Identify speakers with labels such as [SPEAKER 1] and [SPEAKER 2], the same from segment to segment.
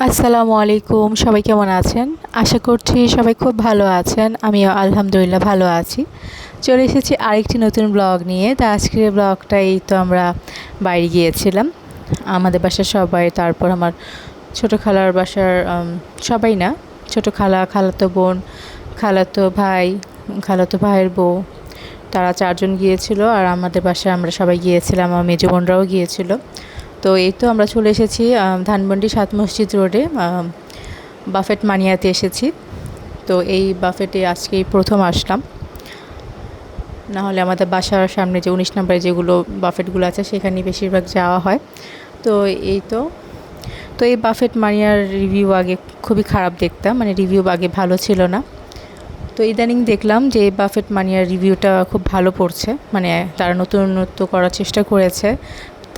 [SPEAKER 1] আসসালামু আলাইকুম, সবাই কেমন আছেন? আশা করছি সবাই খুব ভালো আছেন। আমিও আলহামদুলিল্লাহ ভালো আছি। চলে এসেছি আরেকটি নতুন ব্লগ নিয়ে। তো আজকের ব্লগটা এই তো আমরা বাইরে গিয়েছিলাম। আমাদের বাসার সবাই, তারপর আমার ছোটো খালার বাসার সবাই না, ছোটো খালা, খালাতো বোন, খালাতো ভাই, খালাতো ভাইয়ের বউ, তারা 4 জন গিয়েছিল। আর আমাদের বাসায় আমরা সবাই গিয়েছিলাম, আমার মেজো বোনরাও গিয়েছিল। তো এই তো আমরা চলে এসেছি ধানমন্ডি 7 মসজিদ রোডে বাফেট মানিয়াতে এসেছি। তো এই বাফেটে আজকেই প্রথম আসলাম। না হলে আমাদের বাসার সামনে যে 19 নম্বরে যেগুলো বাফেটগুলো আছে সেখানেই বেশিরভাগ যাওয়া হয়। তো এই তো তো এই বাফেট মানিয়ার রিভিউ আগে খুবই খারাপ দেখতাম, মানে রিভিউ আগে ভালো ছিল না। তো ইদানিং দেখলাম যে এই বাফেট মানিয়ার রিভিউটা খুব ভালো পড়ছে, মানে তারা নতুনত্ব করার চেষ্টা করেছে।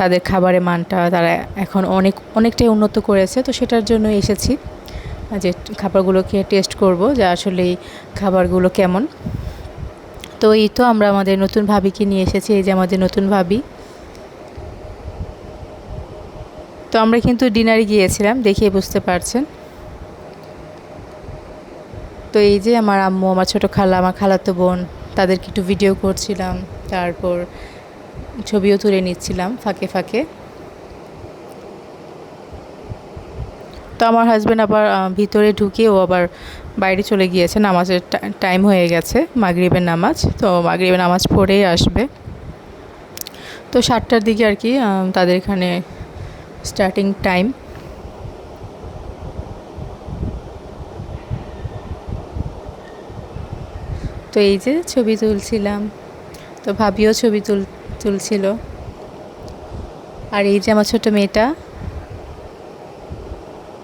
[SPEAKER 1] তাদের খাবারের মানটা তারা এখন অনেকটাই উন্নত করেছে। তো সেটার জন্য এসেছি যে খাবারগুলো খেয়ে টেস্ট করব যে আসলে এই খাবারগুলো কেমন। তো এই তো আমরা আমাদের নতুন ভাবিকে নিয়ে এসেছি, এই যে আমাদের নতুন ভাবি। তো আমরা কিন্তু ডিনারে গিয়েছিলাম, দেখিয়ে বুঝতে পারছেন। তো এই যে আমার আম্মু, আমার ছোটো খালা, আমার খালাতো বোন, তাদেরকে একটু ভিডিও করছিলাম, তারপর ছবিও তুলে নিচ্ছিলাম ফাঁকে ফাঁকে। তো আমার হাজব্যান্ড আবার ভিতরে ঢুকে ও আবার বাইরে চলে গিয়েছে, নামাজের টাইম হয়ে গেছে, মাগরিবের নামাজ। তো মাগরিবের নামাজ পড়েই আসবে। তো 7টার দিকে আর কি তাদের এখানে স্টার্টিং টাইম। তো এই যে ছবি তুলছিলাম, তো ভাবিও ছবি তুলছিল। আর এই যে আমার ছোটো মেয়েটা,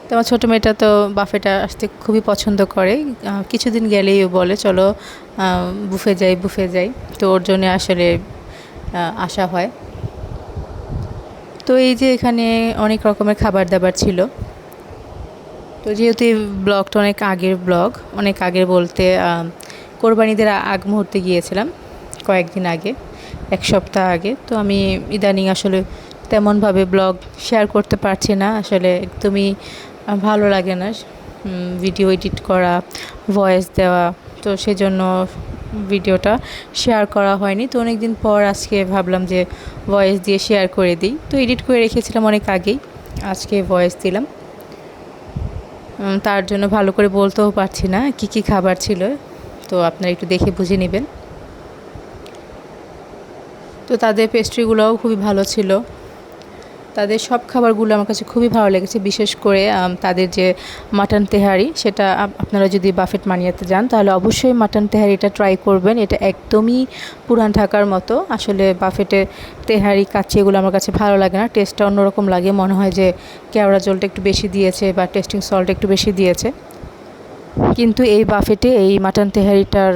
[SPEAKER 1] তো আমার ছোটো মেয়েটা তো বাফেটা আসতে খুবই পছন্দ করে। কিছুদিন গেলেই ও বলে চলো বুফে যাই বুফে যাই। তো ওর জন্যে আসলে আসা হয়। তো এই যে এখানে অনেক রকমের খাবার দাবার ছিল। তো যেহেতু এই ব্লগটা অনেক আগের ব্লগ, অনেক আগের বলতে কোরবানিদের আগ মুহূর্তে গিয়েছিলাম, কয়েকদিন আগে, 1 সপ্তাহ আগে। তো আমি ইদানিং আসলে তেমনভাবে ব্লগ শেয়ার করতে পারছি না, আসলে একদমই ভালো লাগে না ভিডিও এডিট করা, ভয়েস দেওয়া। তো সেজন্য ভিডিওটা শেয়ার করা হয়নি। তো অনেক দিন পর আজকে ভাবলাম যে ভয়েস দিয়ে শেয়ার করে দিই। তো এডিট করে রেখেছিলাম অনেক আগেই, আজকে ভয়েস দিলাম। তার জন্য ভালো করে বলতেও পারছি না কি কি খাবার ছিল, তো আপনারা একটু দেখে বুঝে নেবেন। তো তাদের পেস্ট্রিগুলোও খুবই ভালো ছিল। তাদের সব খাবারগুলো আমার কাছে খুবই ভালো লেগেছে, বিশেষ করে তাদের যে মাটন তেহারি, সেটা আপনারা যদি বাফেট মানিয়াতে যান তাহলে অবশ্যই মাটন তেহারিটা ট্রাই করবেন। এটা একদমই পুরান ঢাকার মতো। আসলে বাফেটে তেহারি কাচ্চি এগুলো আমার কাছে ভালো লাগে না, টেস্টটা অন্যরকম লাগে, মনে হয় যে কেওড়া জলটা একটু বেশি দিয়েছে বা টেস্টিং সল্ট একটু বেশি দিয়েছে। কিন্তু এই বাফেটে এই মাটন তেহারিটার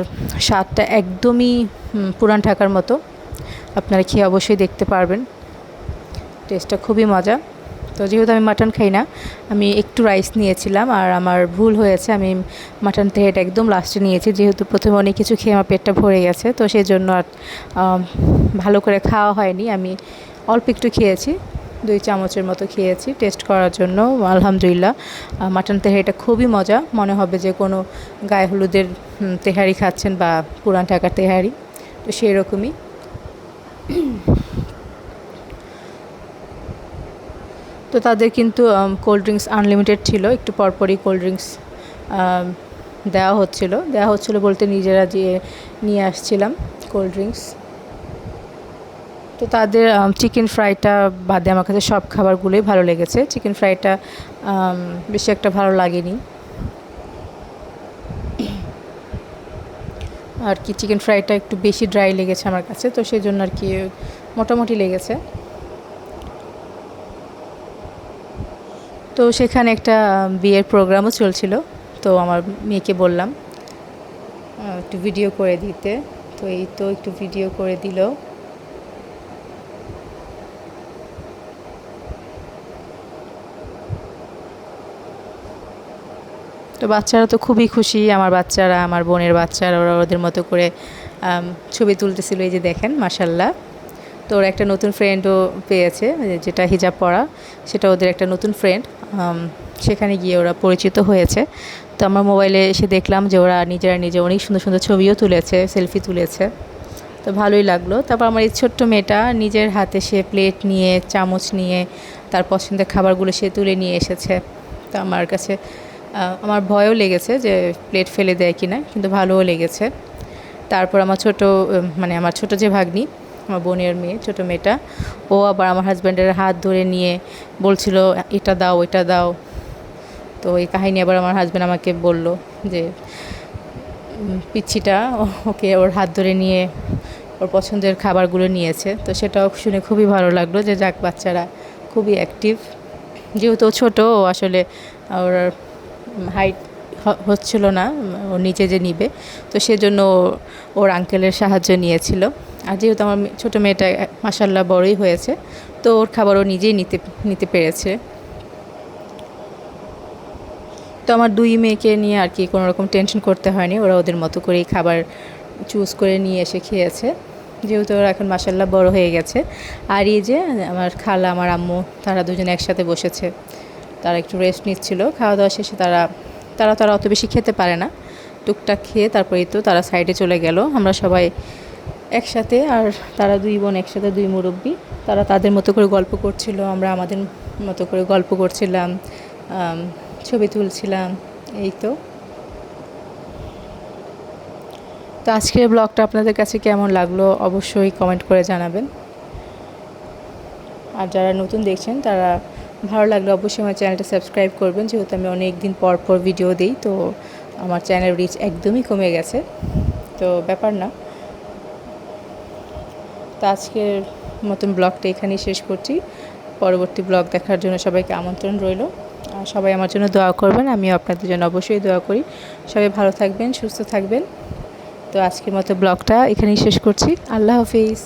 [SPEAKER 1] স্বাদটা একদমই পুরান ঢাকার মতো। আপনারা খেয়ে অবশ্যই দেখতে পারবেন, টেস্টটা খুবই মজা। তো যেহেতু আমি মাটন খাই না, আমি একটু রাইস নিয়েছিলাম, আর আমার ভুল হয়েছে, আমি মাটন তেহারিটা একদম লাস্টে নিয়েছি, যেহেতু প্রথমে অনেক কিছু খেয়ে আমার পেটটা ভরে গেছে। তো সেই জন্য আর ভালো করে খাওয়া হয়নি, আমি অল্প একটু খেয়েছি, 2 চামচের মতো খেয়েছি টেস্ট করার জন্য। আলহামদুলিল্লাহ, মাটন তেহারিটা খুবই মজা, মনে হবে যে কোনো গায়ে হলুদের তেহারি খাচ্ছেন বা পুরান ঢাকার তেহারি, তো সেই রকমই। তো তাদের কিন্তু কোল্ড ড্রিঙ্কস আনলিমিটেড ছিল, একটু পরপরই কোল্ড ড্রিঙ্কস দেওয়া হচ্ছিলো বলতে নিজেরা যেয়ে নিয়ে আসছিলাম কোল্ড ড্রিঙ্কস। তো তাদের চিকেন ফ্রাইটা বাদে আমার কাছে সব খাবারগুলোই ভালো লেগেছে, চিকেন ফ্রাইটা বেশি একটা ভালো লাগেনি আর কি। চিকেন ফ্রাইটা একটু বেশি ড্রাই লেগেছে আমার কাছে, তো সেই জন্য আর কি মোটামুটি লেগেছে। তো সেখানে একটা বিয়ের প্রোগ্রামও চলছিল, তো আমার মেয়েকে বললাম একটু ভিডিও করে দিতে। তো এই তো একটু ভিডিও করে দিল। তো বাচ্চারা তো খুবই খুশি, আমার বাচ্চারা, আমার বোনের বাচ্চারা, ওরা ওদের মতো করে ছবি তুলতেছিল, এই যে দেখেন মাশাল্লাহ। তো ওর একটা নতুন ফ্রেন্ডও পেয়েছে, যেটা হিজাব পরা, সেটা ওদের একটা নতুন ফ্রেন্ড। সেখানে গিয়ে ওরা পরিচিত হয়েছে। তো আমার মোবাইলে এসে দেখলাম যে ওরা নিজেরা নিজে অনেক সুন্দর সুন্দর ছবিও তুলেছে, সেলফি তুলেছে। তো ভালোই লাগলো। তারপর আমার এই ছোট্ট মেয়েটা নিজের হাতে সে প্লেট নিয়ে, চামচ নিয়ে, তার পছন্দের খাবারগুলো সে তুলে নিয়ে এসেছে। তো আমার কাছে আমার ভয়ও লেগেছে যে প্লেট ফেলে দেয় কি না, কিন্তু ভালোও লেগেছে। তারপর আমার আমার ছোট যে ভাগ্নি, আমার বোনের মেয়ে, ছোটো মেয়েটা, ও আবার আমার হাজব্যান্ডের হাত ধরে নিয়ে বলছিল এটা দাও, এটা দাও। তো এই কাহিনী আবার আমার হাজব্যান্ড আমাকে বলল যে পিচ্ছিটা ওকে ওর হাত ধরে নিয়ে ওর পছন্দের খাবারগুলো নিয়েছে। তো সেটাও শুনে খুবই ভালো লাগলো যে যাক, বাচ্চারা খুবই অ্যাক্টিভ। যেহেতু ছোটো, ও আসলে ওর হাইট হচ্ছিল না ও নিচে যে নিবে, তো সেজন্য ওর আঙ্কেলের সাহায্য নিয়েছিল। আর যেহেতু আমার ছোটো মেয়েটা মাশাল্লাহ বড়ই হয়েছে, তো ওর খাবার ও নিজেই নিতে পেরেছে। তো আমার দুই মেয়েকে নিয়ে আর কি কোনো রকম টেনশন করতে হয়নি, ওরা ওদের মতো করেই খাবার চুজ করে নিয়ে এসে খেয়েছে, যেহেতু ওরা এখন মাশাল্লাহ বড় হয়ে গেছে। আর এই যে আমার খালা, আমার আম্মু, তারা দুজনে একসাথে বসেছে, তারা একটু রেস্ট নিচ্ছিল। খাওয়া দাওয়া শেষে তারা অত বেশি খেতে পারে না, টুকটাক খেয়ে তারপরেই তো তারা সাইডে চলে গেল। আমরা সবাই একসাথে, আর তারা দুই বোন একসাথে, দুই মুরব্বি, তারা তাদের মতো করে গল্প করছিল, আমরা আমাদের মতো করে গল্প করছিলাম, ছবি তুলছিলাম। এই তো আজকের ব্লগটা আপনাদের কাছে কেমন লাগলো অবশ্যই কমেন্ট করে জানাবেন। আর যারা নতুন দেখছেন তারা ভালো লাগলে অবশ্যই আমার চ্যানেলটা সাবস্ক্রাইব করবেন, যেহেতু আমি অনেক দিন পর ভিডিও দিই, তো আমার চ্যানেল রিচ একদমই কমে গেছে, তো ব্যাপার না। তো আজকের মতন ব্লগটা এখানেই শেষ করছি। পরবর্তী ব্লগ দেখার জন্য সবাইকে আমন্ত্রণ রইল। আর সবাই আমার জন্য দোয়া করবেন, আমিও আপনাদের জন্য অবশ্যই দোয়া করি। সবাই ভালো থাকবেন, সুস্থ থাকবেন। তো আজকের মতো ব্লগটা এখানেই শেষ করছি। আল্লাহ হাফিজ।